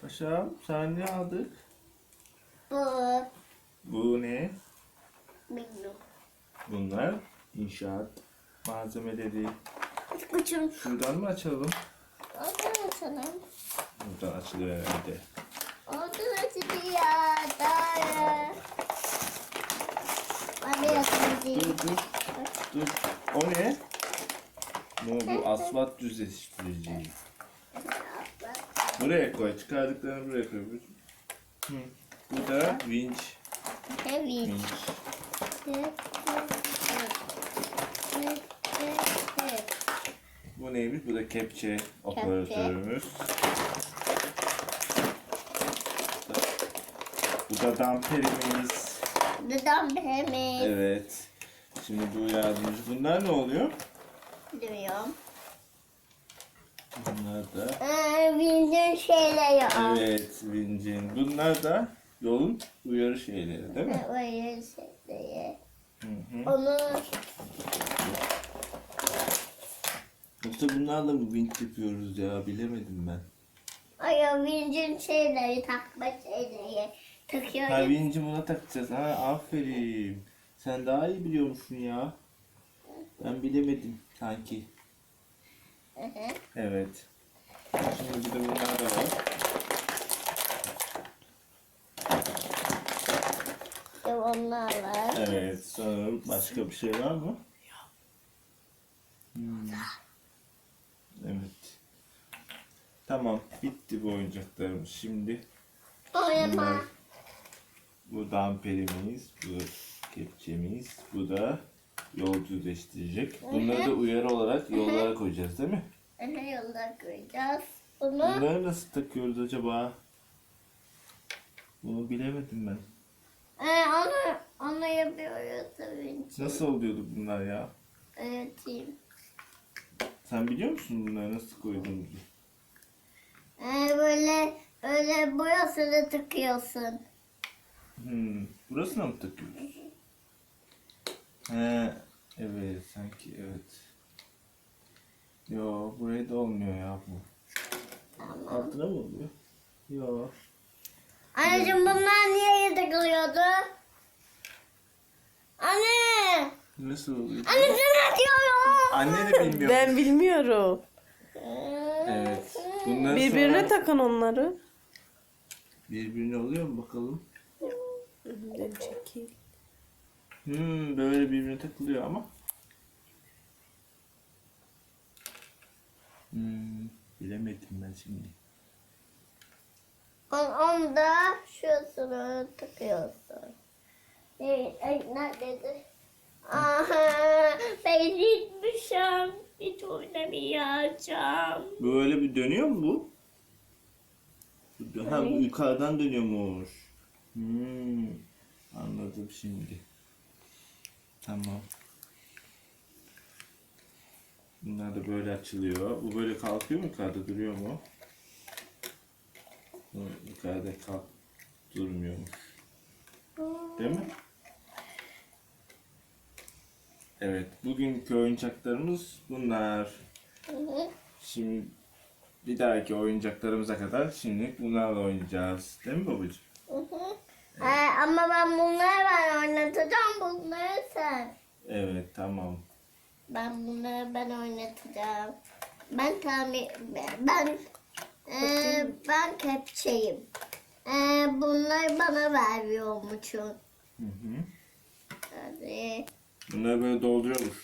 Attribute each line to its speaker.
Speaker 1: Aşağı sen ne aldık?
Speaker 2: Bu.
Speaker 1: Bu ne?
Speaker 2: Bilmiyorum.
Speaker 1: Bunlar inşaat malzemeleri.
Speaker 2: Uçum.
Speaker 1: Şuradan mı açalım?
Speaker 2: Oradan açalım.
Speaker 1: Buradan açılıyor herhalde.
Speaker 2: Oradan açılıyor. Daha. Hadi açalım.
Speaker 1: Dur. O ne? Bu asfalt düzleştirici. Buraya koy. Çıkardıklarını buraya koy. Hı. Bu da vinç.
Speaker 2: Evet.
Speaker 1: Vinç. Bu neymiş? Bu da kepçe operatörümüz. Bu da damperimiz.
Speaker 2: Dedem hemen.
Speaker 1: Evet. Şimdi bu yardımcı. Bunlar ne oluyor?
Speaker 2: Bilmiyorum.
Speaker 1: Bunlar da.
Speaker 2: Bizim şeyleri al.
Speaker 1: Evet, vincin. Bunlar da yolun uyarı şeyleri değil mi?
Speaker 2: Öyle şeyleri.
Speaker 1: Hı hı.
Speaker 2: Onu
Speaker 1: Yoksa bunlarla mı vinç yapıyoruz ya? Bilemedim ben.
Speaker 2: bizim şeyleri takma şeyleri
Speaker 1: Ha,
Speaker 2: takıyoruz.
Speaker 1: vinci buna takacağız. Ha, aferin. Sen daha iyi biliyor musun ya? Ben bilemedim sanki.
Speaker 2: Hı hı.
Speaker 1: Evet. Şimdi bir de bunlar da var.
Speaker 2: Onlar var.
Speaker 1: Evet. Sanırım başka bir şey var mı? Hmm. Evet. Tamam. Bitti bu oyuncaklarımız. Şimdi
Speaker 2: Oynama.
Speaker 1: bu damperimiz, bu kepçemiz, bu da yol düzleştirecek. Bunları da uyarı olarak yollara koyacağız değil mi?
Speaker 2: Yolda koyacağız. Bunu
Speaker 1: Bunları nasıl takıyoruz acaba? Bunu bilemedim ben.
Speaker 2: onu yapıyoruz tabii ki.
Speaker 1: Nasıl oluyordu bunlar ya?
Speaker 2: Öğreteyim.
Speaker 1: Sen biliyor musun bunları nasıl koyduğumuzu?
Speaker 2: Böyle öyle boyasını tıkıyorsun.
Speaker 1: Burasına mı takıyoruz? He, evet sanki evet. Yo, buraya da olmuyor ya bu.
Speaker 2: Tamam.
Speaker 1: Altına mı oluyor? Yo.
Speaker 2: Anneciğim bunlar niye takılıyordu? Anne!
Speaker 1: Nasıl oluyor?
Speaker 2: Anne sen atıyorsun.
Speaker 1: Anne de bilmiyor.
Speaker 3: Ben bilmiyorum.
Speaker 1: Evet. Bundan
Speaker 3: Birbirine
Speaker 1: sonra
Speaker 3: takın onları.
Speaker 1: birbirine oluyor mu bakalım?
Speaker 3: Ben çekeyim.
Speaker 1: Böyle birbirine takılıyor ama. Bilemedim ben şimdi.
Speaker 2: Onu da şurasına takıyorsun. Nerededir? Aha, ben gitmişim. Hiç oynamayacağım.
Speaker 1: Böyle bir dönüyor mu bu? Ha, bu yukarıdan dönüyormuş. Anladım şimdi. Tamam. Bunlar da böyle açılıyor. Bu böyle kalkıyor mu, yukarıda duruyor mu? Bu yukarıda durmuyormuş. Değil mi? Evet. Bugünkü oyuncaklarımız bunlar. Şimdi bir dahaki oyuncaklarımıza kadar şimdi bunlarla oynayacağız. Değil mi babacığım?
Speaker 2: Ama ben oynatacağım bunları sen.
Speaker 1: Evet, tamam.
Speaker 2: Ben oynatacağım. Ben kepçeyim. Bunları bana veriyormuşsun.
Speaker 1: Hı hı.
Speaker 2: Hadi.
Speaker 1: Bunları böyle dolduruyormuş.